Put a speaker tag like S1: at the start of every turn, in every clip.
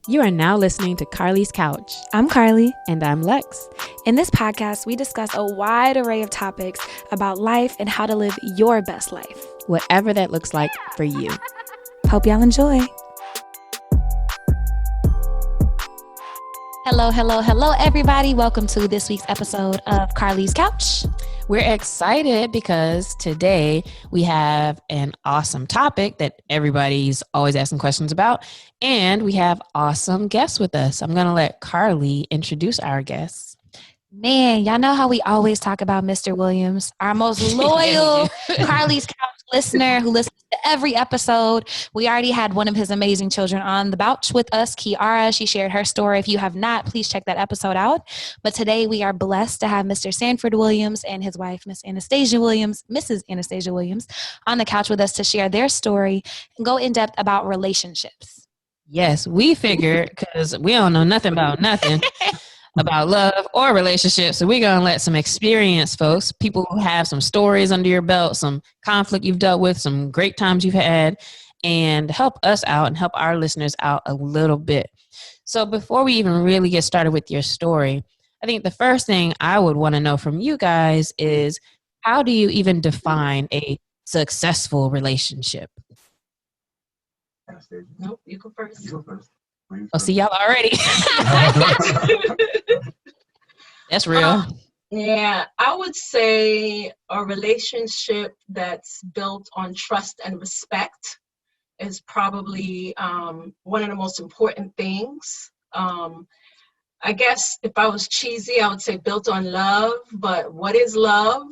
S1: You are now listening to Carly's Couch.
S2: I'm Carly.
S1: And I'm Lex.
S2: In this podcast, we discuss a wide array of topics about life and how to live your best life,
S1: whatever that looks like for you.
S2: Hope y'all enjoy. Hello, everybody. Welcome to this week's episode of Carly's Couch.
S1: We're excited because today we have an awesome topic that everybody's always asking questions about, and we have awesome guests with us. I'm going to let Carly introduce our guests.
S2: Man, y'all know how we always talk about Mr. Williams, our most loyal Carly's Couch listener who listens to every episode. We already had one of his amazing children on the couch with us, Kiara. She shared her story. If you have not, please check that episode out. But today we are blessed to have Mr. Sanford Williams and his wife, Mrs. Anastasia Williams, on the couch with us to share their story and go in depth about relationships.
S1: Yes, we figured, because we don't know nothing about nothing. about love or relationships. So we're going to let some experienced folks, people who have some stories under your belt, some conflict you've dealt with, some great times you've had, and help us out and help our listeners out a little bit. So before we even really get started with your story, I think the first thing I would want to know from you guys is, how do you even define a successful relationship?
S3: Nope, you go first.
S1: Oh, see, y'all already. That's real.
S3: Yeah, I would say a relationship that's built on trust and respect is probably one of the most important things. I guess if I was cheesy, I would say built on love. But what is love?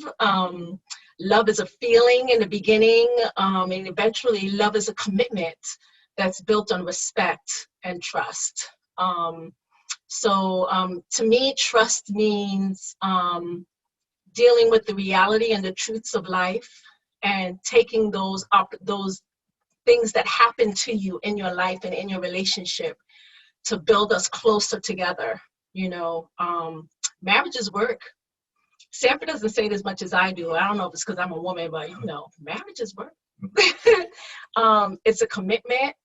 S3: Love is a feeling in the beginning, and eventually love is a commitment that's built on respect and trust. So to me, trust means dealing with the reality and the truths of life and taking those things that happen to you in your life and in your relationship to build us closer together. You know, marriage is work. Sanford doesn't say it as much as I do. I don't know if it's because I'm a woman, but you know, marriage is work. It's a commitment.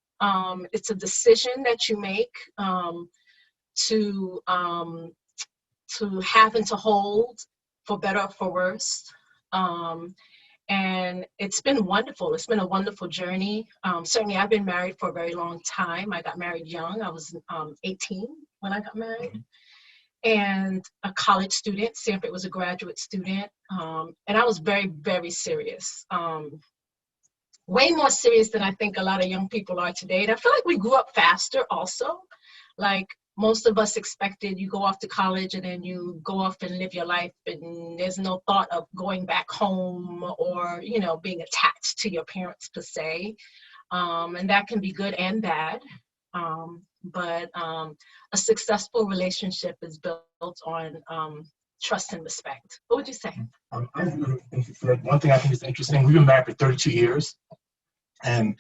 S3: It's a decision that you make to have and to hold, for better or for worse. And it's been wonderful. It's been a wonderful journey. Certainly, I've been married for a very long time. I got married young. I was 18 when I got married. And a college student. Sanford was a graduate student. And I was very, very serious. Way more serious than I think a lot of young people are today. And I feel like we grew up faster also. Like most of us expected, you go off to college and then you go off and live your life, and there's no thought of going back home or, you know, being attached to your parents per se. And that can be good and bad. But a successful relationship is built on trust and respect. What would you say?
S4: One thing I think is interesting, we've been married for 32 years. And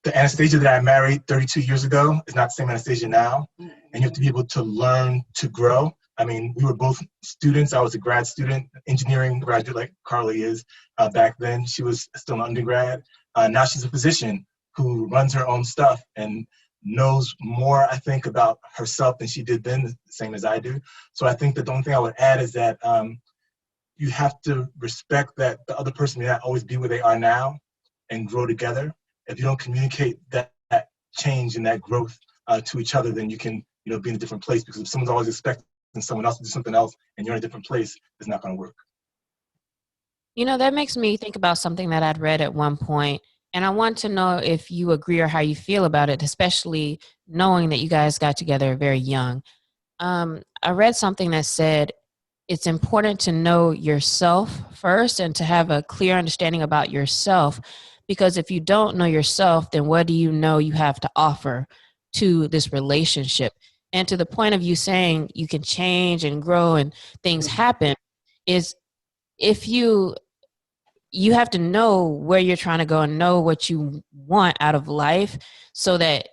S4: the Anastasia that I married 32 years ago is not the same Anastasia now. And you have to be able to learn to grow. I mean, we were both students. I was a grad student, engineering graduate like Carly is back then. She was still an undergrad. Now she's a physician who runs her own stuff and knows more, I think, about herself than she did then, the same as I do. So I think that the only thing I would add is that you have to respect that the other person may not always be where they are now and grow together. If you don't communicate that change and that growth to each other, then you can, you know, be in a different place, because if someone's always expecting someone else to do something else and you're in a different place, it's not going to work.
S1: You know, that makes me think about something that I'd read at one point. And I want to know if you agree or how you feel about it, especially knowing that you guys got together very young. I read something that said it's important to know yourself first and to have a clear understanding about yourself, because if you don't know yourself, then what do you know you have to offer to this relationship? And to the point of you saying you can change and grow and things happen, is if you have to know where you're trying to go and know what you want out of life, so that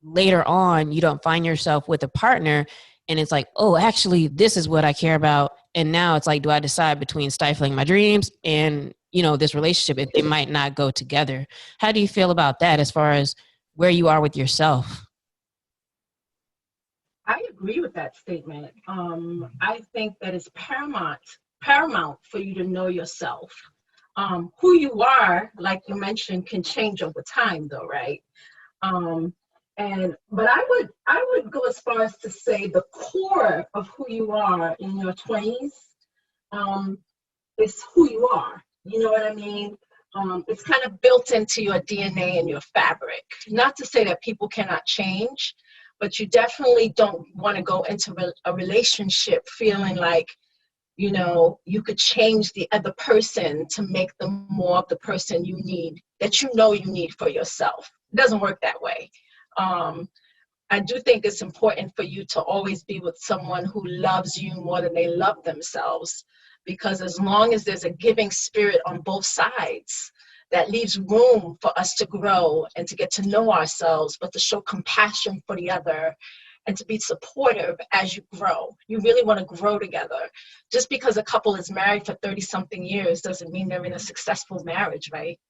S1: later on you don't find yourself with a partner and it's like, oh, actually, this is what I care about. And now it's like, do I decide between stifling my dreams and, you know, this relationship, if they might not go together? How do you feel about that as far as where you are with yourself?
S3: agree with that statement. I think that it's paramount for you to know yourself. Who you are, like you mentioned, can change over time, though, right? But I would go as far as to say the core of who you are in your 20s is who you are. You know what I mean? It's kind of built into your DNA and your fabric. Not to say that people cannot change, but you definitely don't want to go into a relationship feeling like, you know, you could change the other person to make them more of the person you need, that you know you need for yourself. It doesn't work that way. I do think it's important for you to always be with someone who loves you more than they love themselves, because as long as there's a giving spirit on both sides, that leaves room for us to grow and to get to know ourselves, but to show compassion for the other and to be supportive as you grow. You really want to grow together. Just because a couple is married for 30-something years doesn't mean they're in a successful marriage, right?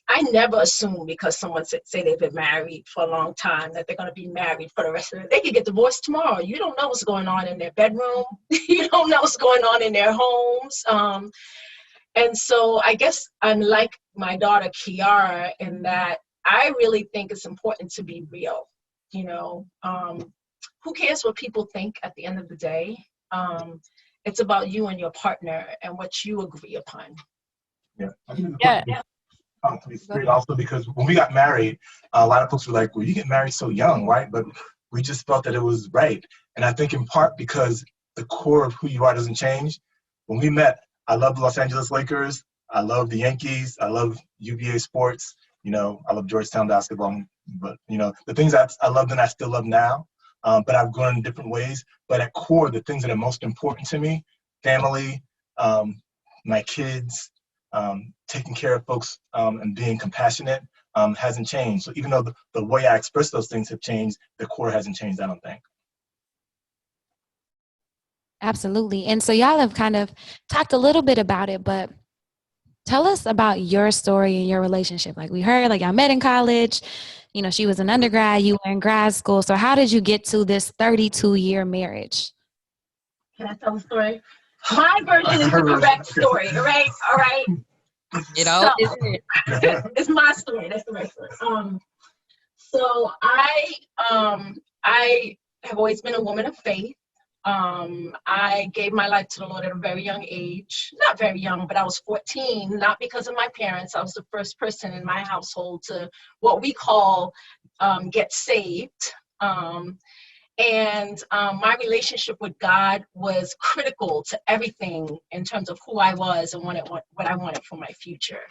S3: I never assume because someone say they've been married for a long time that they're going to be married for the rest of it. They could get divorced tomorrow. You don't know what's going on in their bedroom. You don't know what's going on in their homes. And so I guess I'm like my daughter Kiara in that I really think it's important to be real. You know, who cares what people think at the end of the day? It's about you and your partner and what you agree upon.
S4: Yeah. To be straight also, because when we got married, a lot of folks were like, well, you get married so young, right? But we just felt that it was right. And I think in part because the core of who you are doesn't change. When we met, I love the Los Angeles Lakers. I love the Yankees. I love UVA sports. You know, I love Georgetown basketball. But, you know, the things I love then I still love now. But I've grown in different ways. But at core, the things that are most important to me, family, my kids, taking care of folks and being compassionate hasn't changed. So even though the way I express those things have changed, the core hasn't changed, I don't think.
S2: Absolutely. And so y'all have kind of talked a little bit about it, but tell us about your story and your relationship. Like we heard, like y'all met in college, you know, she was an undergrad, you were in grad school. So how did you get to this 32-year marriage?
S3: Can I tell the story? My version is the correct story, all right? All right.
S1: You know,
S3: It's my story. That's the right story. So I have always been a woman of faith. I gave my life to the Lord at a very young age. Not very young, but I was 14, not because of my parents. I was the first person in my household to what we call get saved. And my relationship with God was critical to everything in terms of who I was and what I wanted for my future.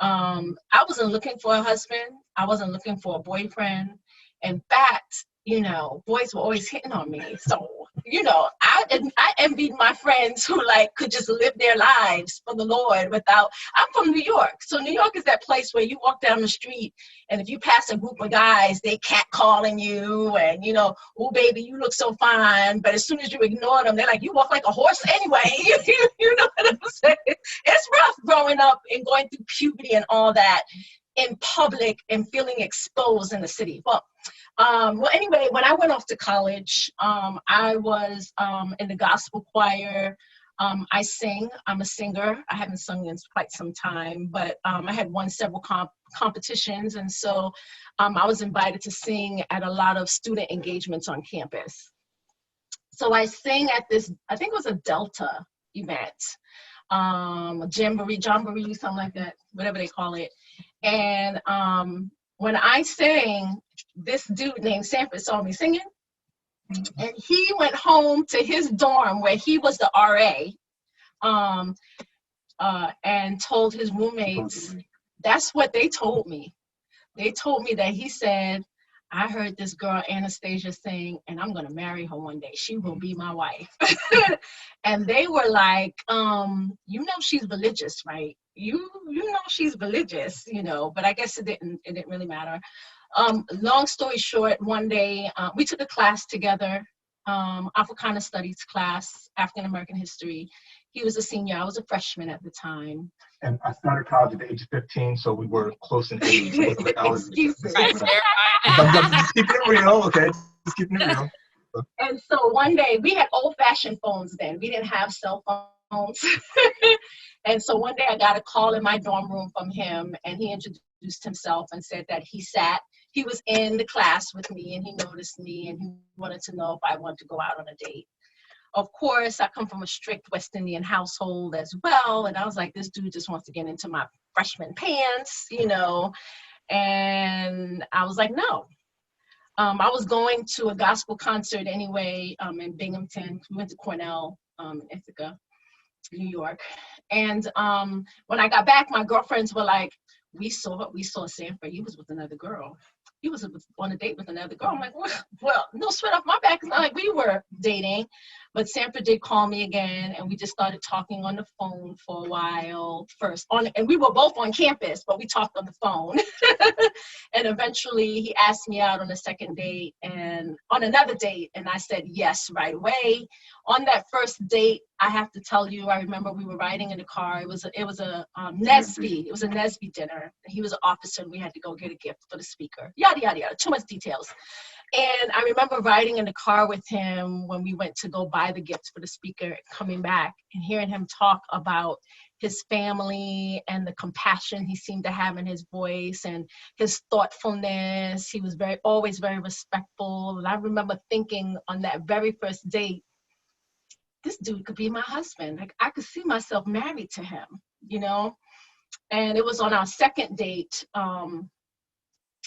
S3: I wasn't looking for a husband. I wasn't looking for a boyfriend. In fact, you know, boys were always hitting on me. So, you know, I envied my friends who like could just live their lives for the Lord without. I'm from New York. So New York is that place where you walk down the street and if you pass a group of guys, they catcalling you and, you know, oh, baby, you look so fine. But as soon as you ignore them, they're like, you walk like a horse anyway. You know what I'm saying? It's rough growing up and going through puberty and all that in public and feeling exposed in the city. Well, anyway, when I went off to college, I was in the gospel choir. I sing. I'm a singer. I haven't sung in quite some time, but I had won several competitions. And so I was invited to sing at a lot of student engagements on campus. So I sang at this, I think it was a Delta event, jamboree, something like that, whatever they call it. And when I sang, this dude named Sanford saw me singing, and he went home to his dorm where he was the RA, and told his roommates. That's what they told me. They told me that he said, I heard this girl Anastasia sing, and I'm gonna marry her one day. She will be my wife. And they were like, you know she's religious, right? You know she's religious, you know, but I guess it didn't really matter. Long story short, one day we took a class together, Africana Studies class, African American history. He was a senior, I was a freshman at the time.
S4: And I started college at the age of 15, so we were close in age.
S3: Excuses.
S4: Just keeping it real, okay? Just keeping it real.
S3: And so one day, we had old-fashioned phones then. We didn't have cell phones. And so one day I got a call in my dorm room from him, and he introduced himself and said that he was in the class with me, and he noticed me, and he wanted to know if I wanted to go out on a date. Of course, I come from a strict West Indian household as well, and I was like, this dude just wants to get into my freshman pants, and I was like, no. I was going to a gospel concert anyway in Binghamton. We went to Cornell in Ithaca, New York. And when I got back, my girlfriends were like, we saw Sanford. He was with another girl. He was on a date with another girl. I'm like, well, no sweat off my back. It's not like we were dating. But Sanford did call me again, and we just started talking on the phone for a while first. And we were both on campus, but we talked on the phone. And eventually he asked me out on a second date and on another date, and I said yes right away. On that first date, I have to tell you, I remember we were riding in the car. It was a NSB. It was a NSB dinner. He was an officer, and we had to go get a gift for the speaker. Yada, yada, yada. Too much details. And I remember riding in the car with him when we went to go buy the gifts for the speaker, coming back and hearing him talk about his family and the compassion he seemed to have in his voice and his thoughtfulness. He was always very respectful. And I remember thinking on that very first date, this dude could be my husband. Like, I could see myself married to him, And it was on our second date.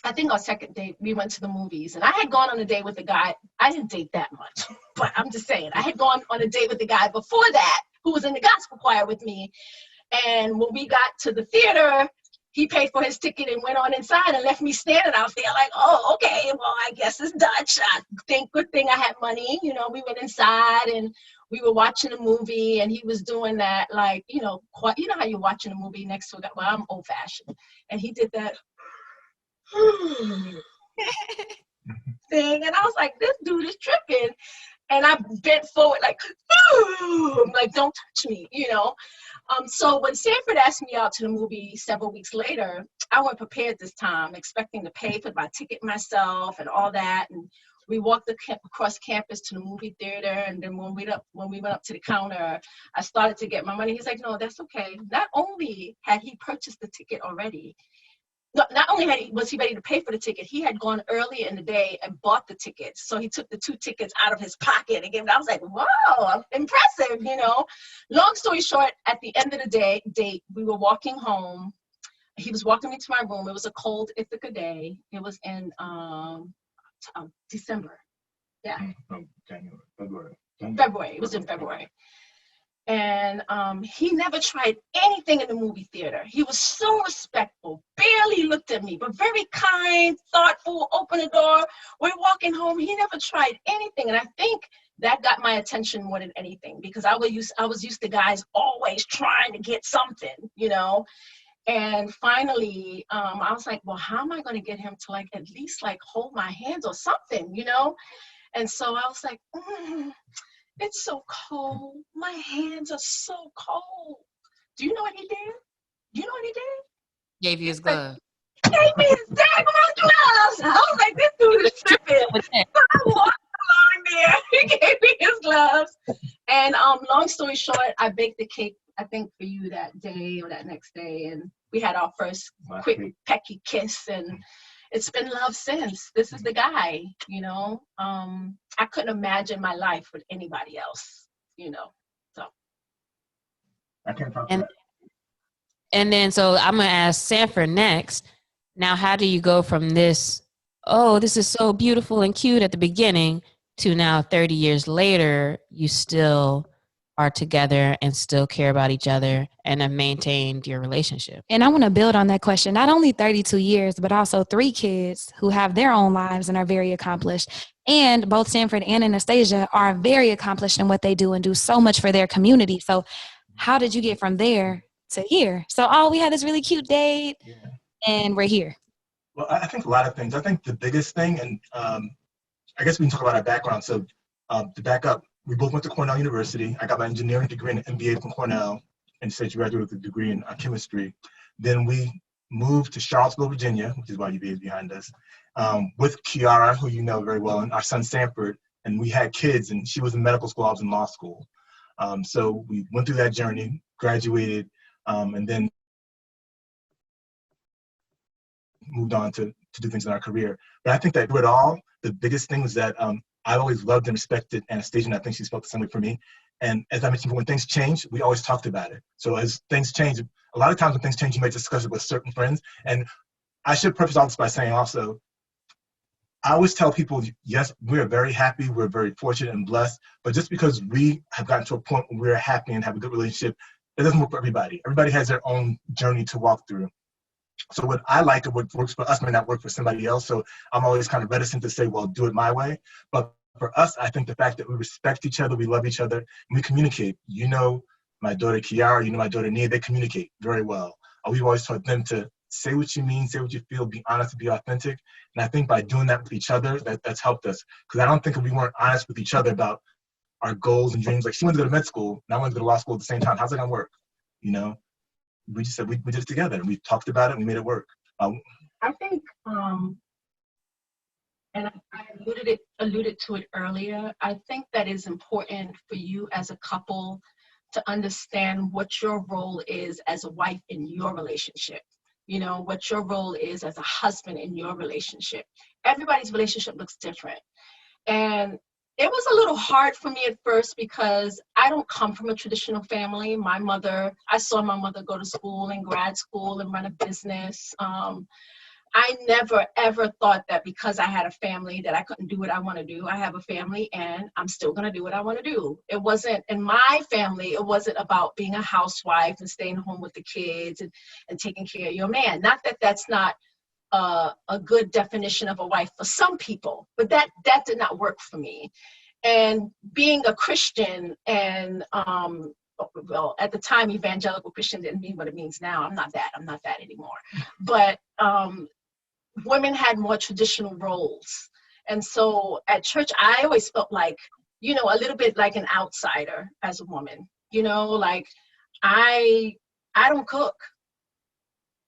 S3: I think our second date, we went to the movies. And I had gone on a date with a guy. I didn't date that much, but I'm just saying. I had gone on a date with a guy before that who was in the gospel choir with me. And when we got to the theater, he paid for his ticket and went on inside and left me standing out there like, oh, okay, well, I guess it's Dutch. Good thing I had money. We went inside and we were watching a movie, and he was doing that, like, how you're watching a movie next to a guy. Well, I'm old fashioned. And he did that thing. And I was like, this dude is tripping. And I bent forward like, I'm like, don't touch me, So when Sanford asked me out to the movie several weeks later, I went prepared this time, expecting to pay for my ticket myself and all that. And we walked across campus to the movie theater. And then when we went up to the counter, I started to get my money. He's like, no, that's okay. Not only had he purchased the ticket already, not only was he ready to pay for the ticket, he had gone earlier in the day and bought the tickets. So he took the 2 tickets out of his pocket and gave them. I was like, wow, impressive, Long story short, at the end of the date, we were walking home. He was walking me to my room. It was a cold Ithaca day. It was in December. Yeah. February. It was in February. And he never tried anything in the movie theater. He was so respectful, barely looked at me, but very kind, thoughtful, opened the door. We're walking home. He never tried anything. And I think that got my attention more than anything, because I was used to guys always trying to get something, And finally, I was like, well, how am I going to get him to at least hold my hands or something, And so I was like, it's so cold. My hands are so cold. Do you know what he did?
S1: Gave you his glove.
S3: Gave me his daggone gloves. I was like, this dude is tripping. So I walked along there. He gave me his gloves. And long story short, I baked the cake, I think, for you that day or that next day. And we had our first quick pecky kiss. And it's been love since. This is the guy, I couldn't imagine my life with anybody else, so.
S4: I can't talk to that.
S1: And then, so I'm going to ask Sanford next. Now, how do you go from this, oh, this is so beautiful and cute at the beginning, to now 30 years later, you still are together and still care about each other and have maintained your relationship?
S2: And I want to build on that question. Not only 32 years, but also 3 kids who have their own lives and are very accomplished. And both Sanford and Anastasia are very accomplished in what they do and do so much for their community. So how did you get from there to here? So, we had this really cute date, and we're here.
S4: Well, I think a lot of things. I think the biggest thing, and I guess we can talk about our background. So to back up, we both went to Cornell University. I got my engineering degree and an MBA from Cornell, and said you graduated with a degree in chemistry. Then we moved to Charlottesville, Virginia, which is why UVA is behind us, with Kiara, who you know very well, and our son Sanford. and we had kids, and she was in medical school, I was in law school. So we went through that journey, graduated, and then moved on to do things in our career. But I think that through it all, the biggest thing was that I always loved and respected Anastasia, and I think she felt the same way for me. And as I mentioned, when things change, we always talked about it. So as things change, a lot of times when things change, you might discuss it with certain friends. And I should preface all this by saying also, I always tell people, yes, we're very happy, we're very fortunate and blessed, but just because we have gotten to a point where we're happy and have a good relationship, it doesn't work for everybody. Everybody has their own journey to walk through. So what I like and what works for us may not work for somebody else. So I'm always kind of reticent to say, well, do it my way. But for us, I think the fact that we respect each other, we love each other, and we communicate. You know, my daughter Kiara, you know, my daughter Nia, they communicate very well. We've always taught them to say what you mean, say what you feel, be honest, be authentic. And I think by doing that with each other, that's helped us. Because I don't think if we weren't honest with each other about our goals and dreams, like she wanted to go to med school, and I wanted to go to law school at the same time, how's that gonna work? You know? We just said we did it together, and we talked about it, and we made it work.
S3: I think, and I alluded to it earlier, I think that is important for you as a couple to understand what your role is as a wife in your relationship. You know, what your role is as a husband in your relationship. Everybody's relationship looks different. And it was a little hard for me at first because I don't come from a traditional family. I saw my mother go to school and grad school and run a business. I never, ever thought that because I had a family that I couldn't do what I want to do. I have a family and I'm still going to do what I want to do. It wasn't, in my family, it wasn't about being a housewife and staying home with the kids and taking care of your man. Not that that's not a good definition of a wife for some people, but that did not work for me. And being a Christian and, well, at the time, evangelical Christian didn't mean what it means now. I'm not that anymore. But women had more traditional roles. And so at church, I always felt like, you know, a little bit like an outsider as a woman, you know, like I don't cook.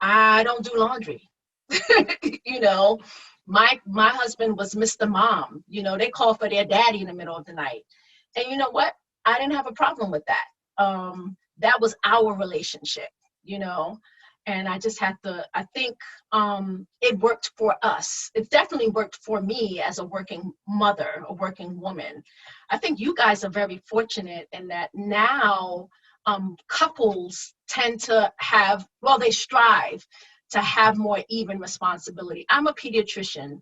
S3: I don't do laundry. You know, my husband was Mr. Mom. You know, they call for their daddy in the middle of the night. And you know what? I didn't have a problem with that. That was our relationship, you know. And I just had to, I think it worked for us. It definitely worked for me as a working mother, a working woman. I think you guys are very fortunate in that now couples tend to have, well, they strive to have more even responsibility. I'm a pediatrician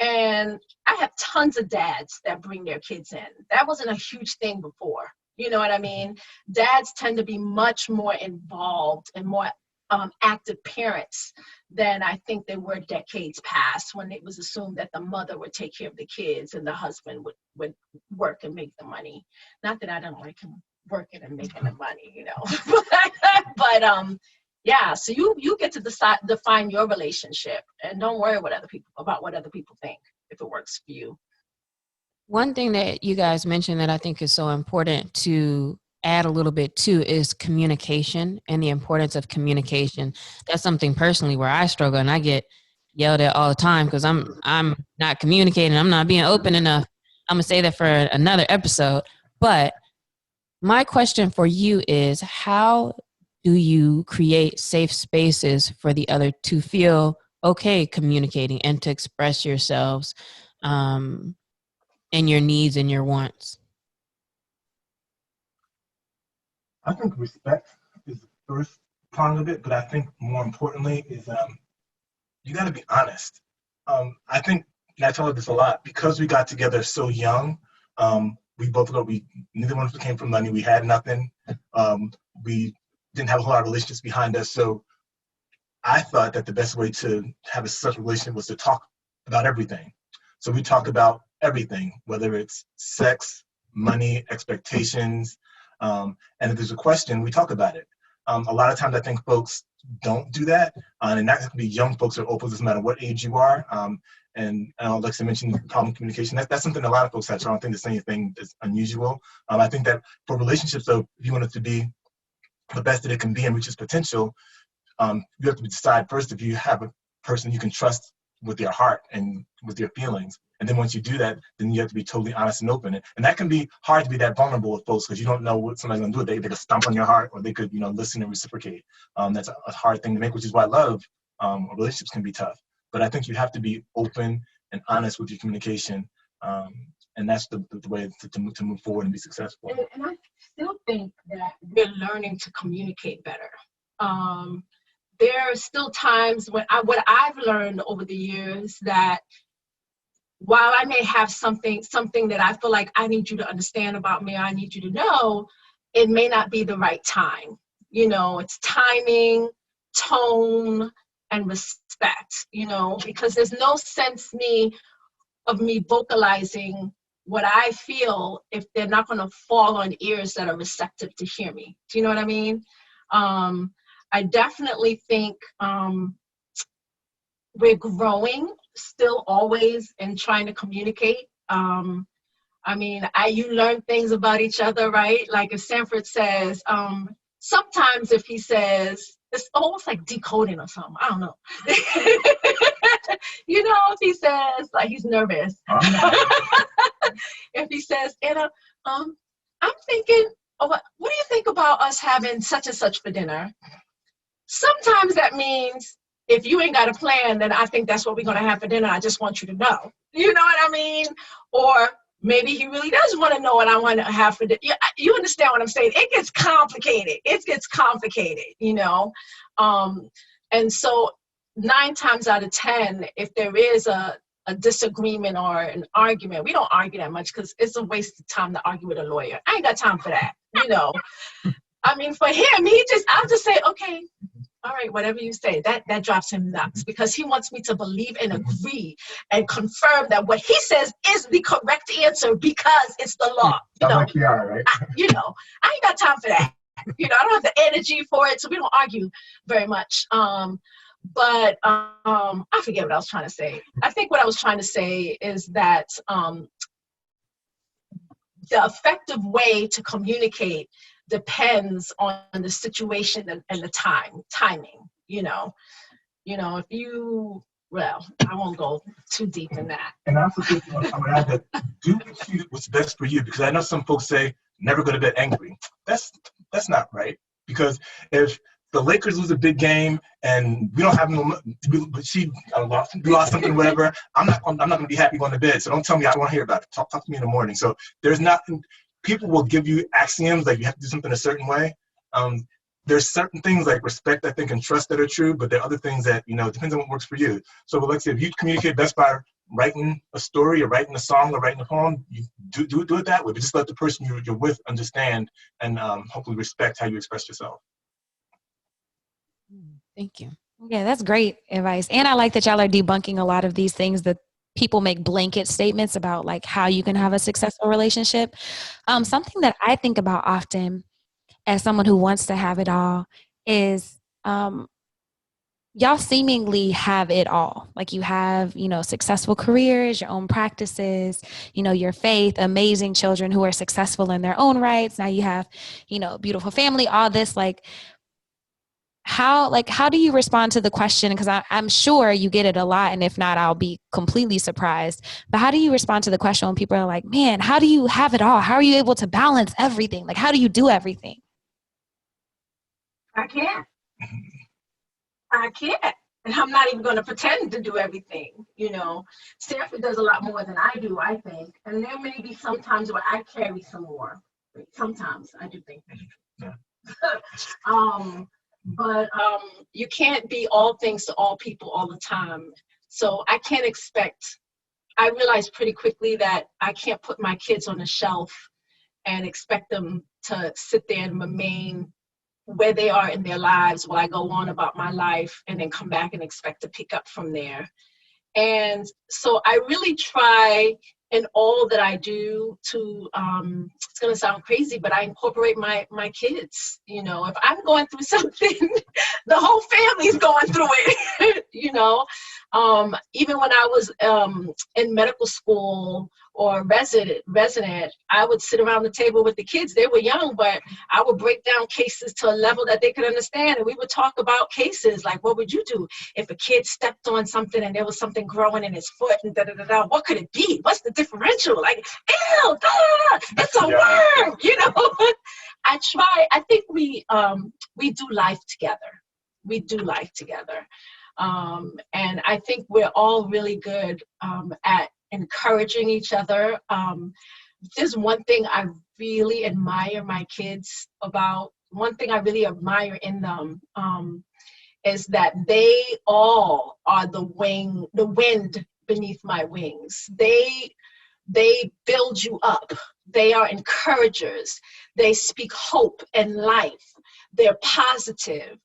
S3: and I have tons of dads that bring their kids in. That wasn't a huge thing before. You know what I mean? Dads tend to be much more involved and more active parents than I think they were decades past, when it was assumed that the mother would take care of the kids and the husband would work and make the money. Not that I don't like him working and making the money, you know. but yeah, so you get to define your relationship, and don't worry about what other people think if it works for you.
S1: One thing that you guys mentioned that I think is so important to add a little bit to is communication and the importance of communication. That's something personally where I struggle, and I get yelled at all the time because I'm not communicating. I'm not being open enough. I'm gonna say that for another episode. But my question for you is, how do you create safe spaces for the other to feel okay communicating and to express yourselves and your needs and your wants?
S4: I think respect is the first part of it, but I think more importantly is you got to be honest. I think, and I tell her this a lot, because we got together so young. We both neither one of us came from money. We had nothing. We didn't have a whole lot of relationships behind us. So I thought that the best way to have a successful relationship was to talk about everything. So we talk about everything, whether it's sex, money, expectations. And if there's a question, we talk about it. A lot of times I think folks don't do that. And that can be young folks or old folks, doesn't matter what age you are. And like I mentioned, problem communication, that's something a lot of folks have. So I don't think there's anything that's unusual. I think that for relationships, though, if you want it to be the best that it can be and reach its potential, you have to decide first if you have a person you can trust with your heart and with your feelings. And then once you do that, then you have to be totally honest and open. And that can be hard to be that vulnerable with folks because you don't know what somebody's gonna do. They could stomp on your heart, or they could, listen and reciprocate. That's a hard thing to make, which is why love relationships can be tough. But I think you have to be open and honest with your communication. And that's the way to move forward and be successful.
S3: And I still think that we're learning to communicate better. There are still times when what I've learned over the years that while I may have something that I feel like I need you to understand about me, or I need you to know, it may not be the right time. It's timing, tone, and respect, because there's no sense of me vocalizing what I feel if they're not going to fall on ears that are receptive to hear me. Do you know what I mean? I definitely think we're growing still always in trying to communicate. You learn things about each other, right? Like if Sanford says, sometimes if he says, it's almost like decoding or something. I don't know. If he says, like he's nervous. If he says, Anna, I'm thinking, what do you think about us having such and such for dinner? Sometimes that means if you ain't got a plan, then I think that's what we're going to have for dinner. I just want you to know. You know what I mean? Or maybe he really does want to know what I want to have for dinner. You understand what I'm saying? It gets complicated. And so 9 times out of 10, if there is a disagreement or an argument, we don't argue that much because it's a waste of time to argue with a lawyer. I ain't got time for that. For him, I'll just say, okay, all right, whatever you say, that drives him nuts because he wants me to believe and agree and confirm that what he says is the correct answer because it's the law.
S4: Like you are, right?
S3: I ain't got time for that. I don't have the energy for it, so we don't argue very much. But I forget what I was trying to say. I think what I was trying to say is that the effective way to communicate depends on the situation and the timing. If you, I won't go too deep in that.
S4: And I also think I would add that do what's best for you, because I know some folks say never go to bed angry. That's not right, because if the Lakers lose a big game and we don't have we lost something, whatever, I'm not going to be happy going to bed. So don't tell me I don't want to hear about it. Talk to me in the morning. So there's nothing. People will give you axioms like you have to do something a certain way. There's certain things like respect, I think, and trust that are true, but there are other things that, it depends on what works for you. So let's say if you communicate best by writing a story or writing a song or writing a poem, you do it that way, but just let the person you're with understand and hopefully respect how you express yourself.
S1: Thank you.
S2: Yeah, that's great advice. And I like that y'all are debunking a lot of these things that people make blanket statements about, like how you can have a successful relationship. Something that I think about often as someone who wants to have it all is y'all seemingly have it all. Like you have, successful careers, your own practices, your faith, amazing children who are successful in their own rights. Now you have, beautiful family, all this, how do you respond to the question? Because I'm sure you get it a lot. And if not, I'll be completely surprised. But how do you respond to the question when people are like, man, how do you have it all? How are you able to balance everything? Like, how do you do everything?
S3: I can't. And I'm not even going to pretend to do everything. Sanford does a lot more than I do, I think. And there may be some times where I carry some more. Sometimes I do think that's true. But you can't be all things to all people all the time. So I can't I realized pretty quickly that I can't put my kids on a shelf and expect them to sit there and remain where they are in their lives while I go on about my life and then come back and expect to pick up from there. And so I really try in all that I do to, it's going to sound crazy, but I incorporate my kids. If I'm going through something, the whole family's going through it. Even when I was in medical school, or resident, I would sit around the table with the kids. They were young, but I would break down cases to a level that they could understand. And we would talk about cases like, what would you do if a kid stepped on something and there was something growing in his foot and da-da-da-da? What could it be? What's the differential? Like, ew, da-da-da-da, it's a worm, you know? I think we do life together. We do life together. And I think we're all really good at encouraging each other. There's one thing I really admire my kids about, one thing I really admire in them is that they all are the wind beneath my wings. They build you up. They are encouragers. They speak hope and life. They're positive.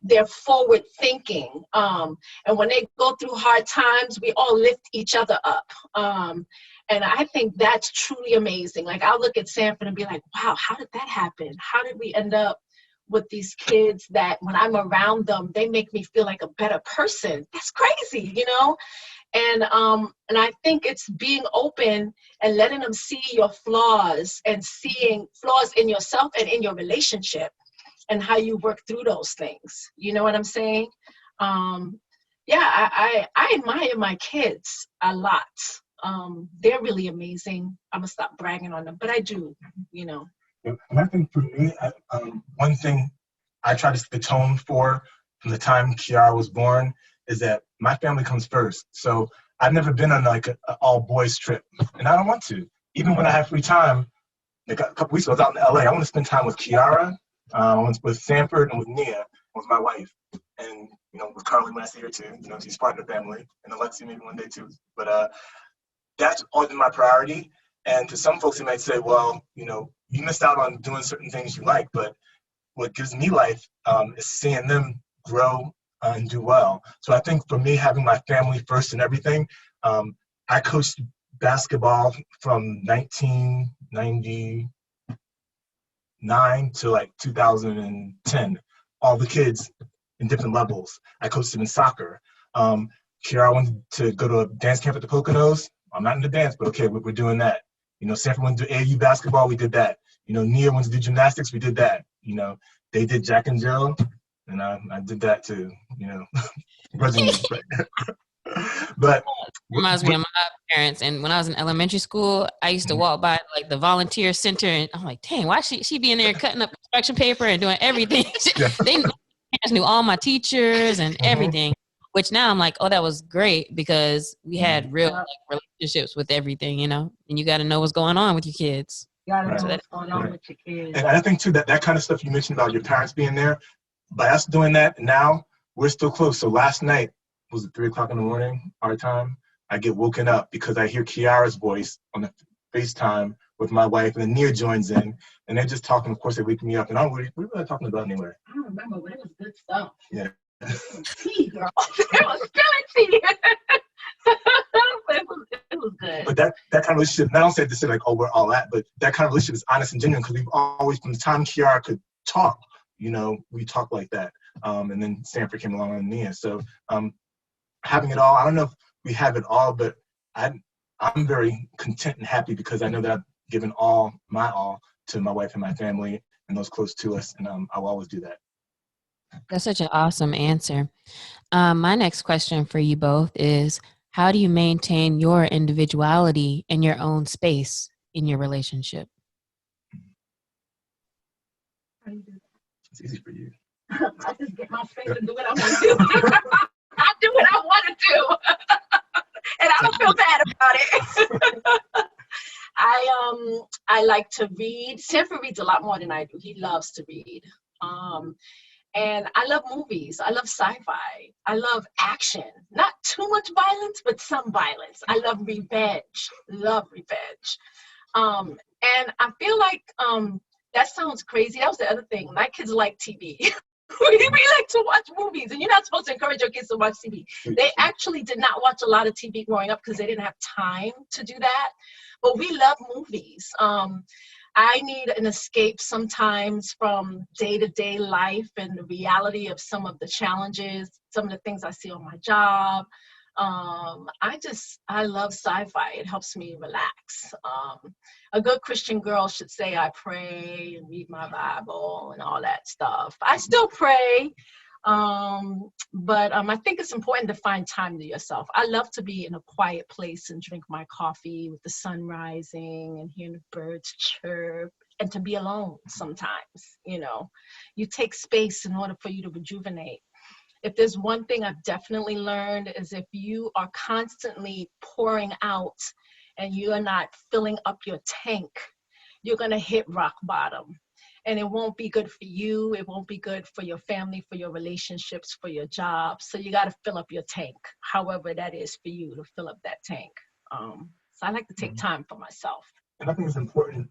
S3: They're forward thinking. And when they go through hard times, we all lift each other up. And I think that's truly amazing. Like, I'll look at Sanford and be like, wow, how did that happen? How did we end up with these kids that when I'm around them, they make me feel like a better person? That's crazy, you know? And I think it's being open and letting them see your flaws and seeing flaws in yourself and in your relationship and how you work through those things. You know what I'm saying? I admire my kids a lot. They're really amazing. I'm gonna stop bragging on them, but I do, you know.
S4: And I think for me, one thing I try to set the tone for from the time Kiara was born is that my family comes first. So I've never been on like an all boys trip, and I don't want to. Even when I have free time, like a couple weeks ago, I was out in LA. I want to spend time with Kiara, with Sanford, and with Nia, with my wife, and you know, with Carly when I see her too. You know, she's part of the family, and Alexia maybe one day too. But that's always been my priority. And to some folks, they might say, well, you know, you missed out on doing certain things you like, but what gives me life is seeing them grow and do well. So I think for me, having my family first and everything, I coached basketball from 1999 to like 2010, all the kids in different levels. I coached them in soccer. Kiara wanted to go to a dance camp at the Poconos. I'm not into dance, but okay, we're doing that. You know, Sanford went to AAU basketball, we did that. You know, Nia went to do gymnastics, we did that. You know, they did Jack and Jill, and I did that too, you know. But
S1: reminds me of my parents. And when I was in elementary school, I used to walk by like the volunteer center, and I'm like, dang, why she be in there cutting up construction paper and doing everything? They knew all my teachers and everything. Which now I'm like, oh, that was great because we had real like, relationships with everything, you know. And you got to know what's going on with your kids.
S3: You got to know what's going on with your kids.
S4: And I think too that kind of stuff you mentioned about your parents being there, by us doing that now, we're still close. So last night, was it 3:00 in the morning, our time? I get woken up because I hear Kiara's voice on the FaceTime with my wife, and then Nia joins in, and they're just talking. Of course, they wake me up, and what were they talking about anyway?
S3: I don't remember, but it was good stuff.
S4: Yeah.
S3: Tea, girl. It was spilling tea. It was good.
S4: But that kind of relationship, and I don't say to say like, oh, we're all at, but that kind of relationship is honest and genuine because we've always, from the time Kiara could talk, you know, we talk like that. And then Sanford came along and Nia. So having it all, I don't know if we have it all, but I'm very content and happy because I know that I've given all my all to my wife and my family and those close to us, and I'll always do that.
S1: That's such an awesome answer. My next question for you both is, how do you maintain your individuality and your own space in your relationship?
S4: It's easy for you.
S3: I just get my space and do what I want to do. I do what I want to do. And I don't feel bad about it. I like to read. Sanford reads a lot more than I do. He loves to read. And I love movies. I love sci-fi. I love action. Not too much violence, but some violence. I love revenge. Love revenge. And I feel like that sounds crazy. That was the other thing. My kids like TV. We like to watch movies, and you're not supposed to encourage your kids to watch TV. They actually did not watch a lot of TV growing up because they didn't have time to do that. But we love movies. I need an escape sometimes from day-to-day life and the reality of some of the challenges, some of the things I see on my job. I love sci-fi. It helps me relax. A good Christian girl should say, I pray and read my Bible and all that stuff. I still pray. But I think it's important to find time to yourself. I love to be in a quiet place and drink my coffee with the sun rising and hearing the birds chirp, and to be alone sometimes. You take space in order for you to rejuvenate. If there's one thing I've definitely learned is if you are constantly pouring out and you are not filling up your tank, you're going to hit rock bottom. And it won't be good for you. It won't be good for your family, for your relationships, for your job. So you got to fill up your tank, however that is for you to fill up that tank. So I like to take time for myself.
S4: And I think it's important.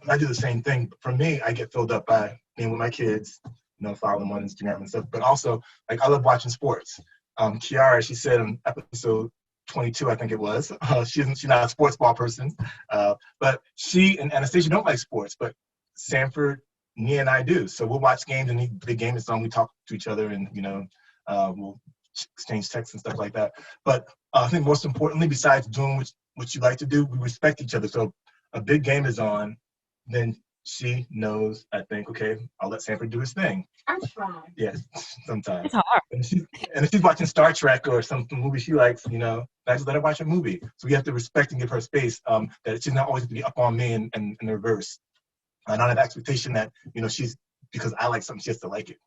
S4: I do the same thing. For me, I get filled up by being with my kids, follow them on Instagram and stuff. But also, like, I love watching sports. Kiara, she said on episode 22, I think it was, she's not a sports ball person, but she and Anastasia don't like sports, but Sanford, Nia, and I do. So we'll watch games, and the game is on. We talk to each other, and we'll exchange texts and stuff like that. But I think most importantly, besides doing what you like to do, we respect each other. So a big game is on, then she knows, I think, okay, I'll let Sanford do his thing.
S3: I'm trying.
S4: Yes, sometimes.
S2: It's hard.
S4: And if she's watching Star Trek or some movie she likes, I just let her watch a movie. So we have to respect and give her space, that she's not always going to be up on me and in reverse. And not have expectation that, she's, because I like something, she has to like it.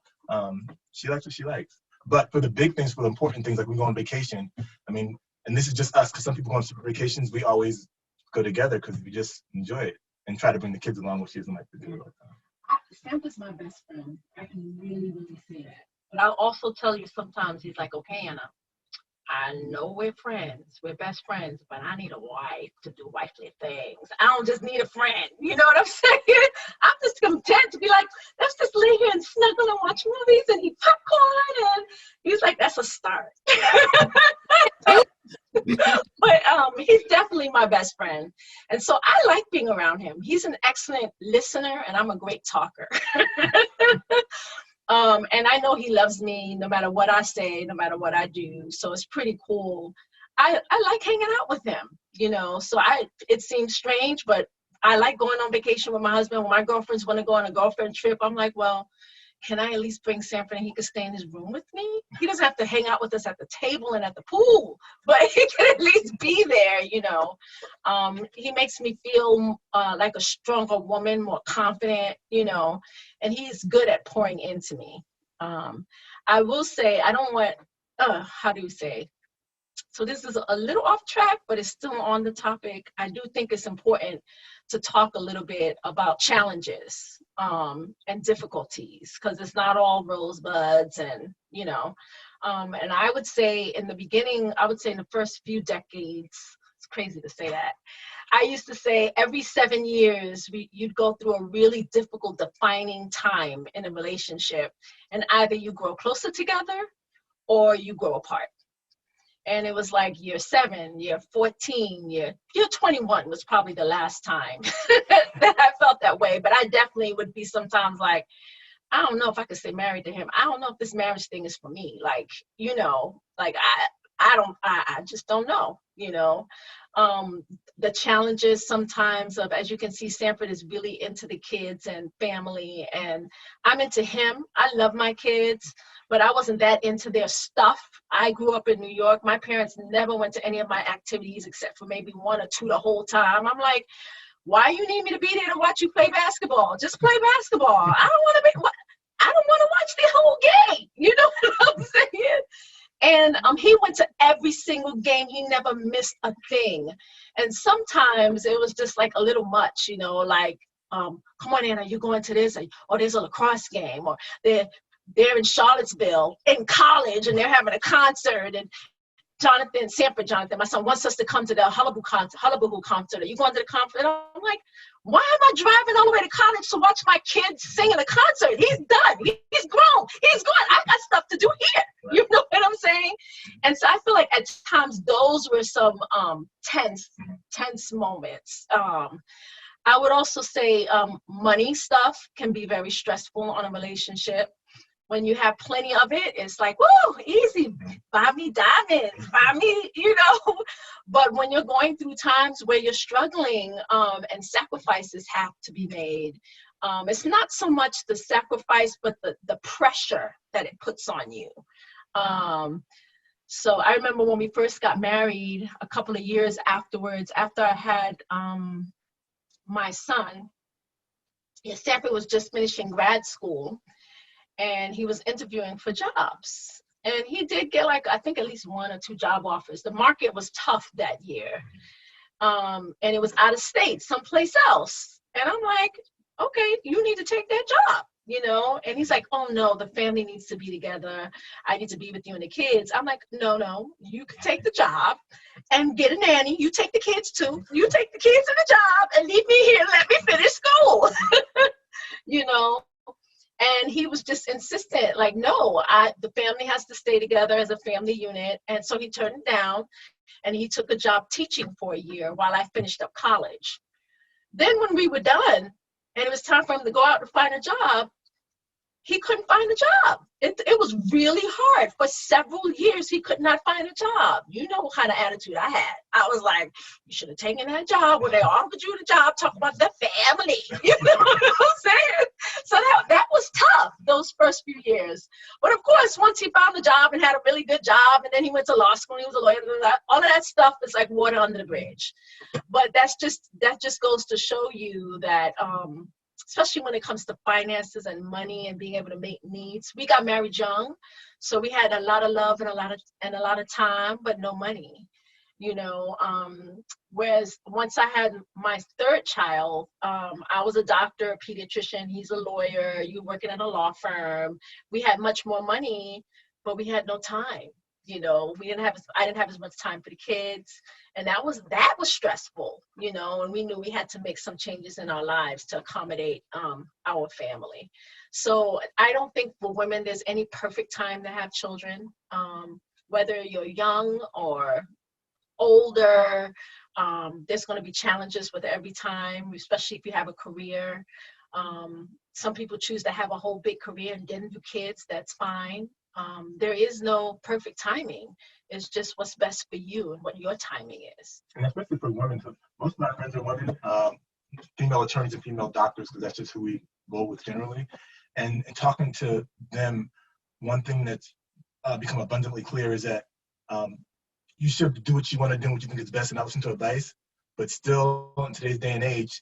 S4: She likes what she likes. But for the big things, for the important things, like we go on vacation, and this is just us, because some people go on super vacations, we always go together because we just enjoy it and try to bring the kids along, which she doesn't like to do.
S3: Sanford's my best friend. I can really, really say that. But I'll also tell you sometimes he's like, okay, Anna, I know we're friends, we're best friends, but I need a wife to do wifely things. I don't just need a friend. You know what I'm saying? I'm just content to be like, let's just lay here and snuggle and watch movies and eat popcorn. And he's like, that's a start. But he's definitely my best friend. And so I like being around him. He's an excellent listener, and I'm a great talker. And I know he loves me no matter what I say, no matter what I do. So it's pretty cool. I like hanging out with him, so it seems strange, but I like going on vacation with my husband. When my girlfriends want to go on a girlfriend trip, I'm like, well, can I at least bring Sanford and he could stay in his room with me? He doesn't have to hang out with us at the table and at the pool, but he can at least be there, He makes me feel like a stronger woman, more confident, and he's good at pouring into me. I will say, I don't want, how do you say? So this is a little off track, but it's still on the topic. I do think it's important to talk a little bit about challenges and difficulties, because it's not all rosebuds and, and I would say in the beginning, in the first few decades, it's crazy to say that. I used to say every 7 years, you'd go through a really difficult defining time in a relationship, and either you grow closer together or you grow apart. And it was like year 7, year 14, year 21 was probably the last time that I felt that way. But I definitely would be sometimes like, I don't know if I could stay married to him. I don't know if this marriage thing is for me. Like, I just don't know, the challenges sometimes of, as you can see, Sanford is really into the kids and family, and I'm into him. I love my kids, but I wasn't that into their stuff. I grew up in New York. My parents never went to any of my activities except for maybe 1 or 2 the whole time. I'm like, why you need me to be there to watch you play basketball? Just play basketball. I don't want to watch the whole game. You know what I'm saying? And he went to every single game. He never missed a thing. And sometimes it was just like a little much, like, come on, Anna, you going to this? Or there's a lacrosse game. Or they're in Charlottesville in college and they're having a concert. And Sanford Jonathan, my son, wants us to come to the Hullabaloo concert. Are you going to the concert? And I'm like, why am I driving all the way to college to watch my kids sing in a concert? He's done. He's grown. He's gone. I've got stuff to do here. You know what I'm saying? And so I feel like at times those were some tense moments. I would also say money stuff can be very stressful on a relationship. when you have plenty of it, it's like, woo, easy, buy me diamonds, buy me, but when you're going through times where you're struggling, and sacrifices have to be made, it's not so much the sacrifice, but the pressure that it puts on you. So I remember when we first got married, a couple of years afterwards, after I had my son, Sanford was just finishing grad school, and he was interviewing for jobs. And he did get I think at least 1 or 2 job offers. The market was tough that year. And it was out of state, someplace else. And I'm like, okay, you need to take that job, And he's like, oh no, the family needs to be together. I need to be with you and the kids. I'm like, no, you can take the job and get a nanny. You take the kids too. You take the kids and the job and leave me here and let me finish school. And he was just insistent, no, the family has to stay together as a family unit. And so he turned it down, and he took a job teaching for a year while I finished up college. Then when we were done and it was time for him to go out and find a job, he couldn't find a job. It was really hard. For several years, he could not find a job. You know what kind of attitude I had. I was like, you should have taken that job when they offered you the job, talk about the family. You know what I'm saying? So that was tough, those first few years. But of course, once he found a job and had a really good job, and then he went to law school, and he was a lawyer, all of that stuff is like water under the bridge. But that just goes to show you that, especially when it comes to finances and money and being able to make needs. We got married young, so we had a lot of love and a lot of time, but no money. Whereas once I had my third child, I was a doctor, a pediatrician. He's a lawyer. You working at a law firm. We had much more money, but we had no time. I didn't have as much time for the kids, and that was stressful, and we knew we had to make some changes in our lives to accommodate our family. So I don't think for women there's any perfect time to have children, whether you're young or older. There's going to be challenges with every time, especially if you have a career. Some people choose to have a whole big career and then do kids. That's fine. There is no perfect timing. It's just what's best for you and what your timing is.
S4: And especially for women, most of my friends are women, female attorneys and female doctors, because that's just who we roll with generally. And talking to them, one thing that's become abundantly clear is that you should do what you want to do and what you think is best and not listen to advice. But still, in today's day and age,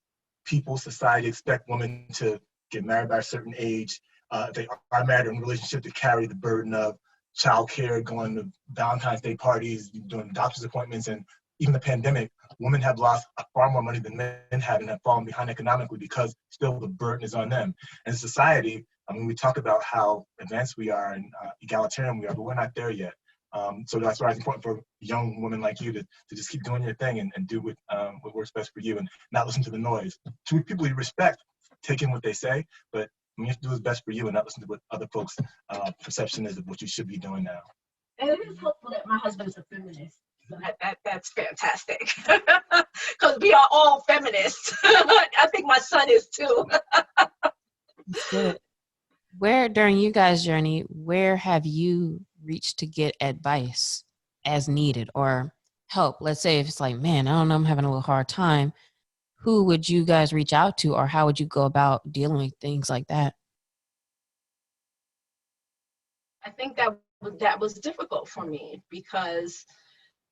S4: society expect women to get married by a certain age. If they are married or in a relationship, to carry the burden of childcare, going to Valentine's Day parties, doing doctor's appointments, and even the pandemic, women have lost far more money than men have and have fallen behind economically because still the burden is on them. And as a society, we talk about how advanced we are and egalitarian we are, but we're not there yet. So that's why it's important for young women like you to just keep doing your thing and do what works best for you and not listen to the noise. To people you respect, take in what they say, but you have to do what's best for you and not listen to what other folks' perception is of what you should be doing now.
S3: And it is helpful that my husband is a feminist. So that's fantastic. Because we are all feminists. I think my son is too.
S1: That's good. Where, during you guys' journey, where have you reached to get advice as needed or help? Let's say if it's like, man, I don't know, I'm having a little hard time. Who would you guys reach out to, or how would you go about dealing with things like that?
S3: I think that was difficult for me because,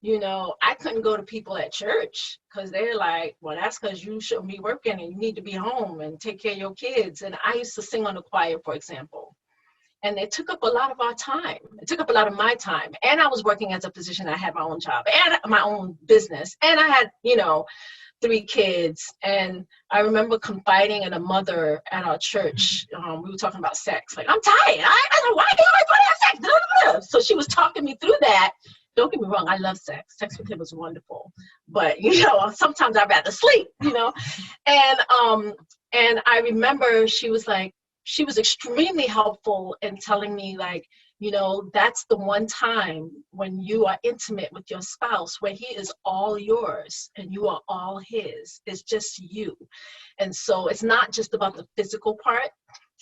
S3: I couldn't go to people at church because they're like, well, that's because you shouldn't be working and you need to be home and take care of your kids. And I used to sing on the choir, for example. And it took up a lot of our time. It took up a lot of my time. And I was working as a physician. I had my own job and my own business. And I had, 3 kids. And I remember confiding in a mother at our church. We were talking about sex. Like, I'm tired. I don't know why you always want to have sex. Blah, blah, blah. So she was talking me through that. Don't get me wrong. I love sex. Sex with him was wonderful. But, sometimes I'd rather sleep, And I remember she was extremely helpful in telling me, like, that's the one time when you are intimate with your spouse where he is all yours and you are all his. It's just you. And so it's not just about the physical part.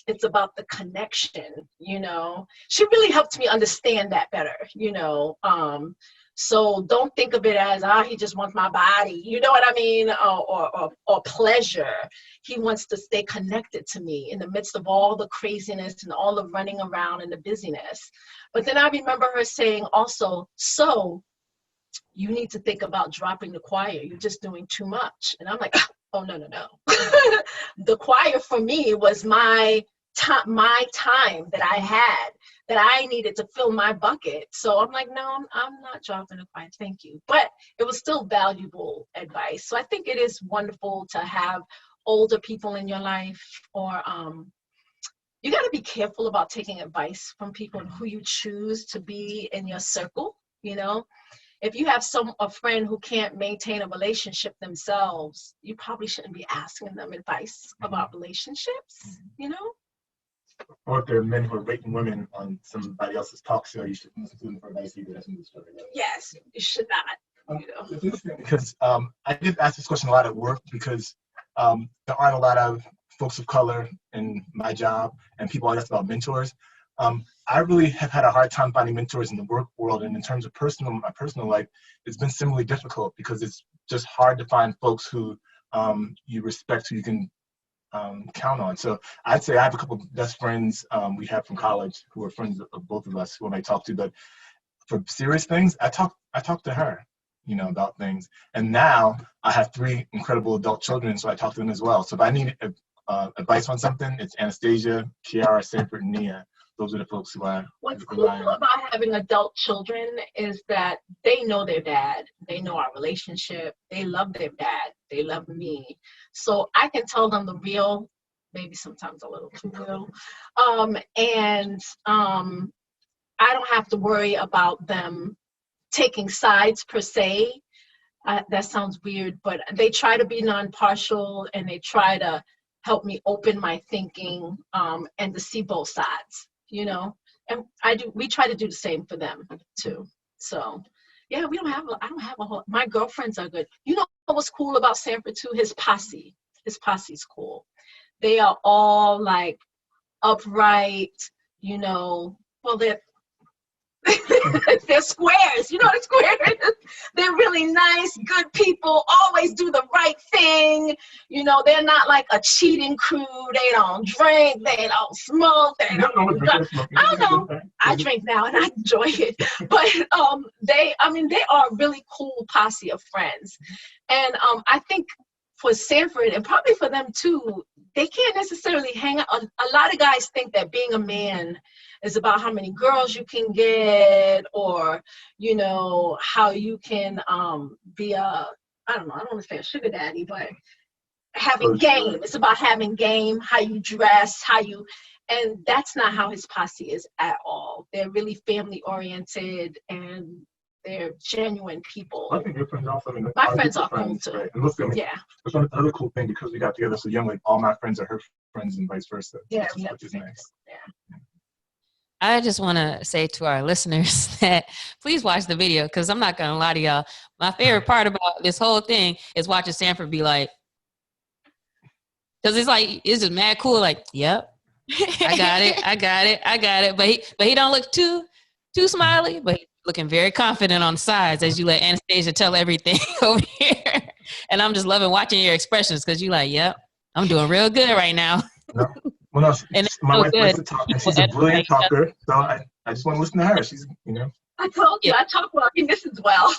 S3: it's about the connection, you know. She really helped me understand that better, you know. So don't think of it as, he just wants my body, you know what I mean, or pleasure. He wants to stay connected to me in the midst of all the craziness and all the running around and the busyness. But then I remember her saying also, so you need to think about dropping the choir. You're just doing too much. And I'm like, oh, no. The choir for me was my time that I had, that I needed to fill my bucket. So I'm like, no, I'm not dropping the choir. Thank you. But it was still valuable advice. So I think it is wonderful to have older people in your life, or you got to be careful about taking advice from people and who you choose to be in your circle, you know. If you have a friend who can't maintain a relationship themselves, you probably shouldn't be asking them advice about relationships, you know?
S4: Or if there are men who are raping women on somebody else's talk show, you shouldn't listen to them for advice either. That's another story.
S3: Yes, you should not. You know?
S4: It's interesting because I did ask this question a lot at work, because there aren't a lot of folks of color in my job, and people always ask about mentors. I really have had a hard time finding mentors in the work world, and in terms of my personal life, it's been similarly difficult, because it's just hard to find folks who you respect, who you can count on. So I'd say I have a couple of best friends we have from college who are friends of both of us, who I might talk to, but for serious things, I talk to her, you know, about things. And now I have 3 incredible adult children, so I talk to them as well. So if I need advice on something, it's Anastasia, Kiara, Sanford, and Nia. Those are the folks who I
S3: What's cool about having adult children is that they know their dad. They know our relationship. They love their dad. They love me. So I can tell them the real, maybe sometimes a little too real. And I don't have to worry about them taking sides per se. That sounds weird, but they try to be non-partial, and they try to help me open my thinking and to see both sides. You know, and we try to do the same for them too. So yeah, I don't have a whole, my girlfriends are good. You know what's cool about Sanford too? His posse's cool. They are all like upright, you know, well, they're squares, you know what a square is? They're really nice, good people, always do the right thing. You know, they're not like a cheating crew. They don't drink, they don't smoke, they don't I don't know. I drink now and I enjoy it. But they are a really cool posse of friends. And I think for Sanford, and probably for them too, they can't necessarily hang out. A lot of guys think that being a man is about how many girls you can get, or, you know, how you can be I don't want to say a sugar daddy, but having game. It's about having game, how you dress, and that's not how his posse is at all. They're really family oriented, and they're genuine people.
S4: I think your friends also.
S3: My friends are cool too.
S4: Right? And listen, yeah. That's another cool thing, because we got together so young, like all my friends are her friends and vice versa.
S3: Yeah,
S4: which is nice.
S3: Yeah.
S1: I just want to say to our listeners that please watch the video, because I'm not going to lie to y'all. My favorite part about this whole thing is watching Sanford be like, because it's just mad cool. Like, yep, I got it. But he don't look too smiley, but he's looking very confident on the sides as you let Anastasia tell everything over here. And I'm just loving watching your expressions, because you like, yep, I'm doing real good right now.
S4: No. Well, no, my wife likes to talk, and she's a brilliant talker, so I just want to listen to her. She's, you know.
S3: I told you, I talk well, he listens well.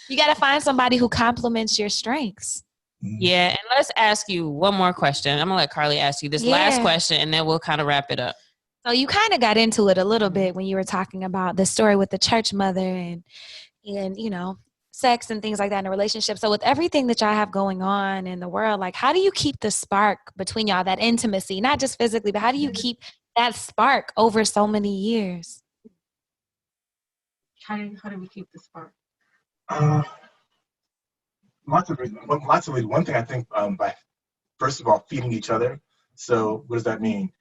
S2: You got to find somebody who complements your strengths.
S1: Yeah, and let's ask you one more question. I'm going to let Carly ask you this last question, and then we'll kind of wrap it up.
S2: So you kind of got into it a little bit when you were talking about the story with the church mother and you know, sex and things like that in a relationship. So with everything that y'all have going on in the world, like, how do you keep the spark between y'all, that intimacy, not just physically, but how do you keep that spark over so many years?
S3: How do we keep the spark?
S4: Lots of reasons. One thing I think by, first of all, feeding each other. So what does that mean?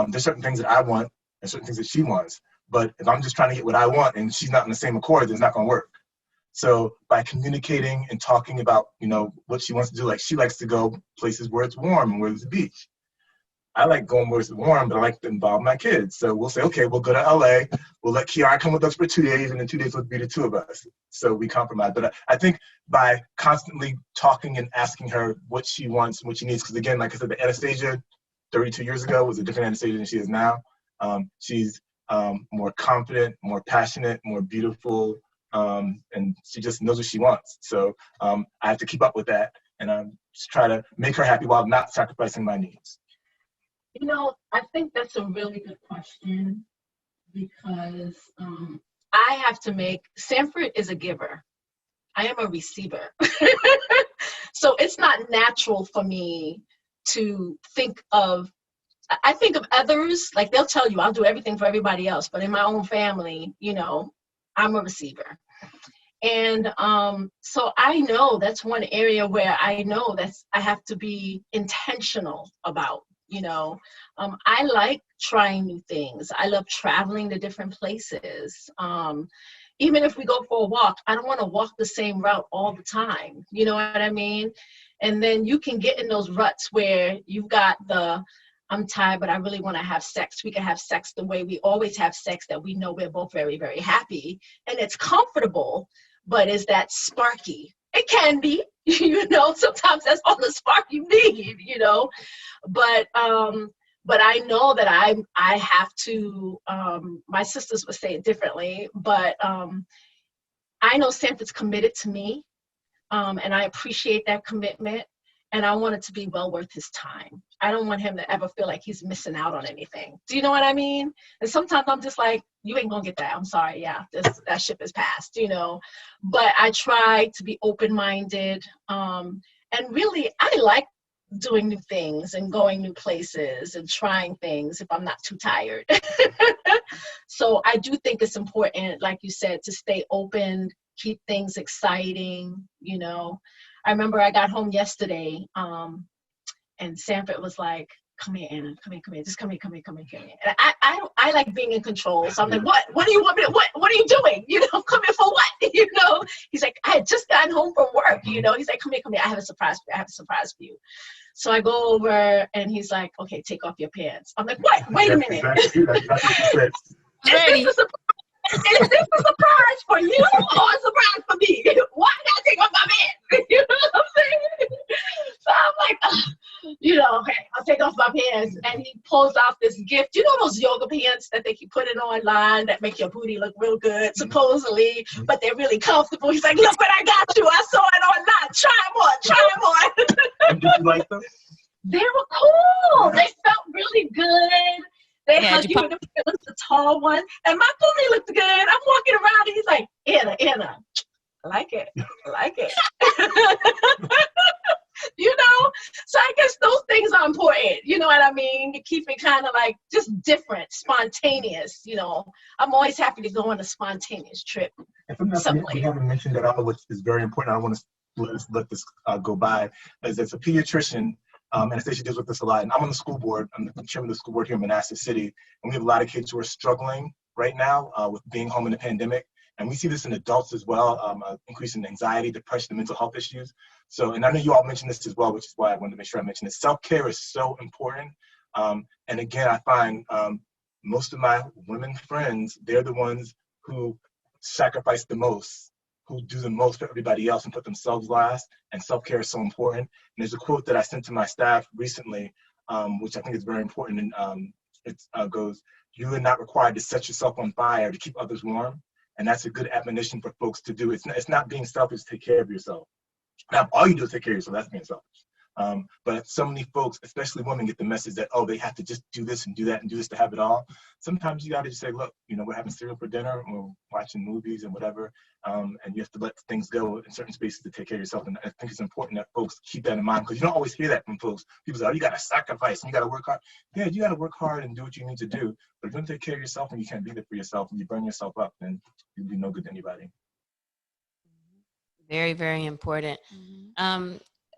S4: There's certain things that I want and certain things that she wants. But if I'm just trying to get what I want and she's not in the same accord, then it's not going to work. So by communicating and talking about, you know, what she wants to do, like she likes to go places where it's warm and where there's a beach. I like going where it's warm, but I like to involve my kids. So we'll say, okay, we'll go to LA. We'll let Kiara come with us for 2 days, and then 2 days will be the two of us. So we compromise. But I think by constantly talking and asking her what she wants and what she needs, because again, like I said, the Anastasia 32 years ago was a different Anastasia than she is now. She's more confident, more passionate, more beautiful, and she just knows what she wants. So I have to keep up with that, and just try to make her happy while not sacrificing my needs.
S3: You know, I think that's a really good question because I have to Sanford is a giver. I am a receiver. So it's not natural for me to I think of others, like they'll tell you I'll do everything for everybody else, but in my own family, you know, I'm a receiver. And so I know that's one area where I know I have to be intentional about, you know. I like trying new things. I love traveling to different places. Even if we go for a walk, I don't want to walk the same route all the time. You know what I mean? And then you can get in those ruts where you've got I'm tired, but I really want to have sex. We can have sex the way we always have sex, that we know we're both very, very happy. And it's comfortable, but is that sparky? It can be, you know, sometimes that's all the spark you need, you know. But I know that I have to, my sisters would say it differently, but I know Sanford's committed to me, and I appreciate that commitment, and I want it to be well worth his time. I don't want him to ever feel like he's missing out on anything. Do you know what I mean? And sometimes I'm just like, you ain't gonna get that. I'm sorry, yeah, that ship is passed, you know. But I try to be open-minded, and really, I like doing new things and going new places and trying things if I'm not too tired. So I do think it's important, like you said, to stay open, keep things exciting, you know. I remember I got home yesterday, and Sanford was like, come here, Anna, come here, just come here. And I like being in control. So I'm like, what do you want me to, what are you doing? You know, come here for what? You know, he's like, I had just gotten home from work, you know, he's like, come here, I have a surprise for you. So I go over and he's like, okay, take off your pants. I'm like, what? Wait a minute.
S1: Ready.
S3: Is this a surprise for you or a surprise for me? Why I gotta take off my pants? You know what I'm saying? So I'm like, you know, okay, I'll take off my pants. And he pulls out this gift. You know those yoga pants that they keep putting online that make your booty look real good, supposedly, but they're really comfortable. He's like, look what I got you. I saw it online. Try them on.
S4: And did you like them?
S3: They were cool. They felt really good. They hug you in the middle, the tall one. And my booty looked good. I'm walking around and he's like, Anna, I like it. You know? So I guess those things are important. You know what I mean? You keep it kind of like just different, spontaneous. You know, I'm always happy to go on a spontaneous trip.
S4: And something we haven't mentioned at all, which is very important. I don't want to let this go by, is as a pediatrician, Anastasia deals with this a lot. And I'm on the school board. I'm the chairman of the school board here in Manassas City. And we have a lot of kids who are struggling right now with being home in the pandemic. And we see this in adults as well, increase in anxiety, depression, and mental health issues. So, and I know you all mentioned this as well, which is why I wanted to make sure I mentioned it. Self-care is so important. And again, I find most of my women friends, they're the ones who sacrifice the most, who do the most for everybody else and put themselves last, and self-care is so important. And there's a quote that I sent to my staff recently, which I think is very important, and it goes, you are not required to set yourself on fire to keep others warm, and that's a good admonition for folks to do. It's not being selfish to take care of yourself. Now, if all you do is take care of yourself, that's being selfish. But so many folks, especially women, get the message that, oh, they have to just do this and do that and do this to have it all. Sometimes you got to just say, look, you know, we're having cereal for dinner, we're watching movies and whatever, and you have to let things go in certain spaces to take care of yourself. And I think it's important that folks keep that in mind, because you don't always hear that from folks. People say, oh, you got to sacrifice and you got to work hard. Yeah, you got to work hard and do what you need to do. But if you don't take care of yourself and you can't be there for yourself and you burn yourself up, then you'll be no good to anybody.
S1: Very, very important.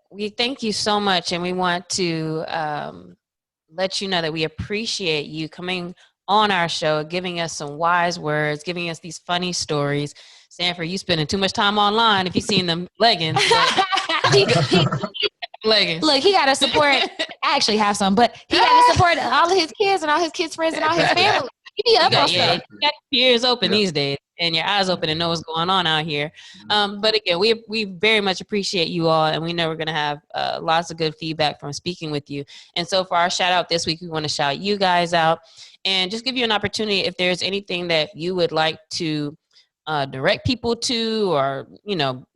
S1: We thank you so much, and we want to let you know that we appreciate you coming on our show, giving us some wise words, giving us these funny stories. Sanford, you spending too much time online if you've seen them leggings. Leggings.
S2: Look, he got to support I actually have some, but he had to support all of his kids and all his kids' friends and all his family. He be up on stuff.
S1: You got your ears open these days and your eyes open and know what's going on out here. But again, we very much appreciate you all, and we know we're going to have lots of good feedback from speaking with you. And so for our shout out this week, we want to shout you guys out and just give you an opportunity if there's anything that you would like to direct people to, or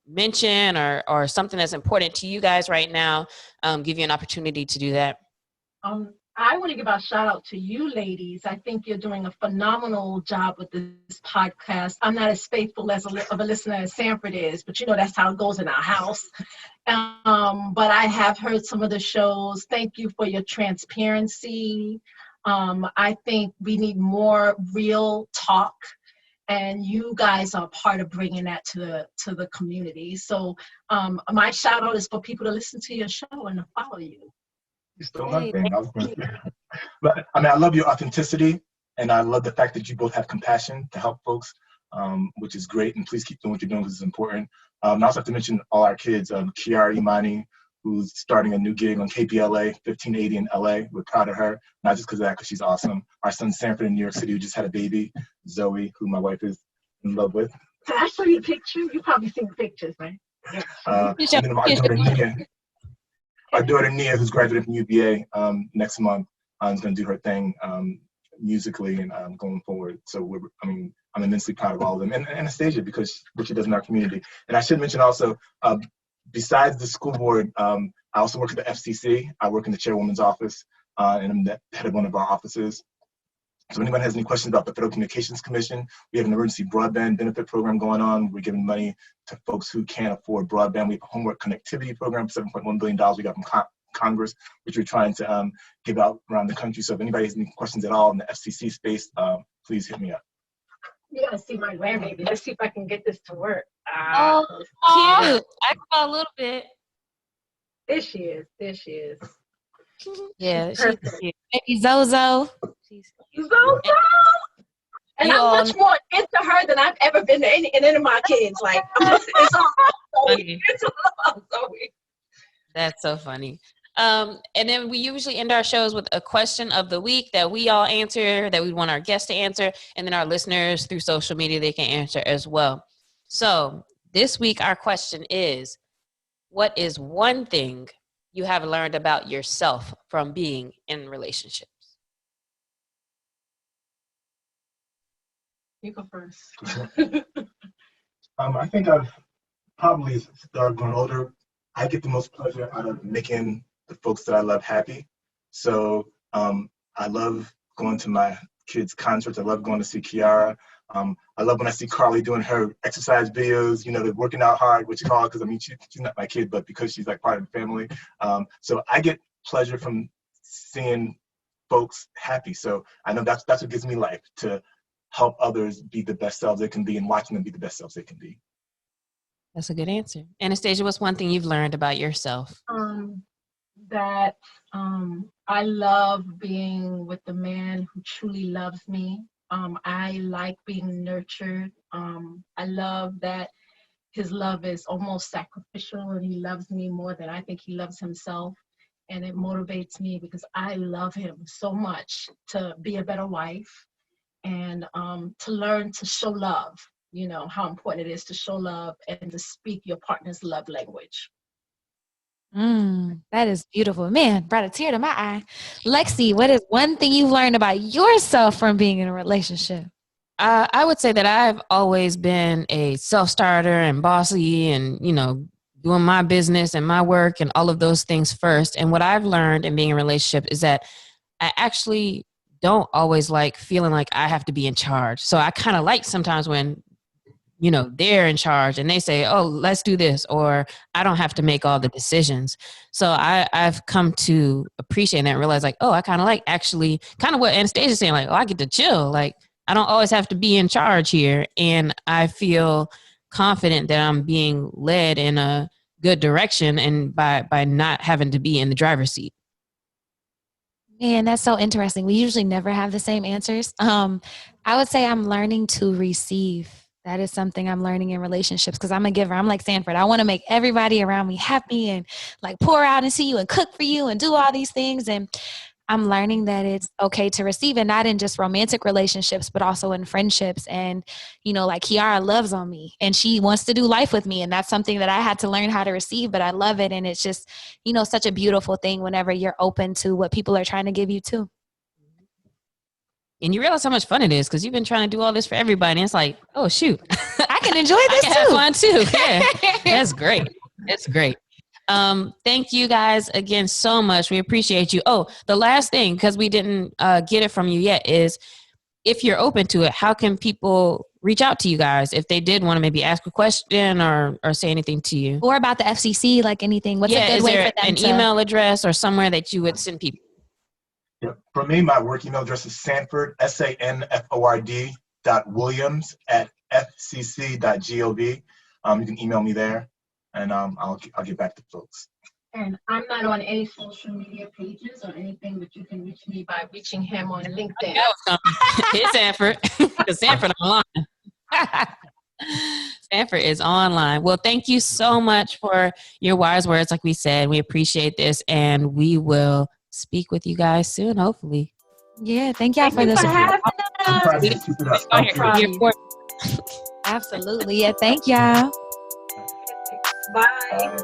S1: mention, or something that's important to you guys right now. Give you an opportunity to do that.
S3: I want to give a shout out to you ladies. I think you're doing a phenomenal job with this podcast. I'm not as faithful of a listener as Sanford is, but that's how it goes in our house. But I have heard some of the shows. Thank you for your transparency. I think we need more real talk, and you guys are part of bringing that to the community. So my shout out is for people to listen to your show and to follow you.
S4: You stole my thing. But I love your authenticity, and I love the fact that you both have compassion to help folks, which is great. And please keep doing what you're doing because it's important. I also have to mention all our kids, Kiara Imani, who's starting a new gig on KPLA 1580 in LA. We're proud of her, not just because of that, because she's awesome. Our son Sanford in New York City, who just had a baby, Zoe, who my wife is in love with.
S3: Can I show you the picture? You've probably seen the pictures, right?
S4: And then our daughter Nia. Our daughter Nia, who's graduating from UVA next month, is going to do her thing musically and going forward. So I'm immensely proud of all of them, and Anastasia, because what she does in our community. And I should mention also, besides the school board, I also work at the FCC. I work in the chairwoman's office, and I'm the head of one of our offices. So if anyone has any questions about the Federal Communications Commission, we have an emergency broadband benefit program going on. We're giving money to folks who can't afford broadband. We have a homework connectivity program, $7.1 billion we got from Congress, which we're trying to give out around the country. So if anybody has any questions at all in the FCC space, please hit me up.
S3: You gotta see my grandbaby. Let's see if I can get this to work.
S1: Oh, cute. I saw a little bit.
S3: There she is.
S1: Yeah, she's cute.
S2: Baby Zozo.
S3: Zozo! And I'm much more into her than I've ever been to any of my kids. Like, it's all about Zoe.
S1: That's so funny. And then we usually end our shows with a question of the week that we all answer, that we want our guests to answer, and then our listeners through social media, they can answer as well. So this week, our question is, what is one thing you have learned about yourself from being in relationships?
S3: You go first.
S4: I think I've probably started growing older. I get the most pleasure out of making the folks that I love happy. So I love going to my kids' concerts. I love going to see Kiara. I love when I see Carly doing her exercise videos, they're working out hard, which is hard because she's not my kid, but because she's like part of the family. So I get pleasure from seeing folks happy. So I know that's what gives me life, to help others be the best selves they can be and watching them be the best selves they can be.
S1: That's a good answer. Anastasia, what's one thing you've learned about yourself?
S3: That I love being with the man who truly loves me. I like being nurtured. I love that his love is almost sacrificial, and he loves me more than I think he loves himself. And it motivates me because I love him so much to be a better wife and to learn to show love. How important it is to show love and to speak your partner's love language.
S2: That is beautiful. Man, brought a tear to my eye. Lexi, what is one thing you've learned about yourself from being in a relationship?
S1: I would say that I've always been a self-starter and bossy and, doing my business and my work and all of those things first. And what I've learned in being in a relationship is that I actually don't always like feeling like I have to be in charge. So I kind of like sometimes when they're in charge and they say, oh, let's do this, or I don't have to make all the decisions. So I've come to appreciate that and realize like, oh, I kind of like actually kind of what Anastasia's saying, like, oh, I get to chill. Like, I don't always have to be in charge here. And I feel confident that I'm being led in a good direction and by not having to be in the driver's seat.
S2: Man, that's so interesting. We usually never have the same answers. I would say I'm learning to receive That is something I'm learning in relationships because I'm a giver. I'm like Sanford. I want to make everybody around me happy and like pour out and see you and cook for you and do all these things. And I'm learning that it's okay to receive, and not in just romantic relationships, but also in friendships. And, you know, like Kiara loves on me and she wants to do life with me. And that's something that I had to learn how to receive, but I love it. And it's just, you know, such a beautiful thing whenever you're open to what people are trying to give you too.
S1: And you realize how much fun it is because you've been trying to do all this for everybody. And it's like, oh, shoot.
S2: I can enjoy this
S1: I can have fun too. Yeah, that's great. It's great. Thank you guys again so much. We appreciate you. Oh, the last thing, because we didn't get it from you yet, is if you're open to it, how can people reach out to you guys if they did want to maybe ask a question or say anything to you?
S2: Or about the FCC, like anything. What's a good way for them
S1: an email address or somewhere that you would send people?
S4: Yeah. For me, my work email address is Sanford, SANFORD .Williams @FCC.gov. You can email me there, and I'll get back to folks.
S3: And I'm not on any social media pages or anything, but you can reach me by reaching him on LinkedIn.
S1: It's Sanford, because Sanford online. Sanford is online. Well, thank you so much for your wise words. Like we said, we appreciate this, and we will speak with you guys soon, hopefully.
S2: Yeah, thank y'all for this. Absolutely. Yeah, thank y'all.
S3: Bye.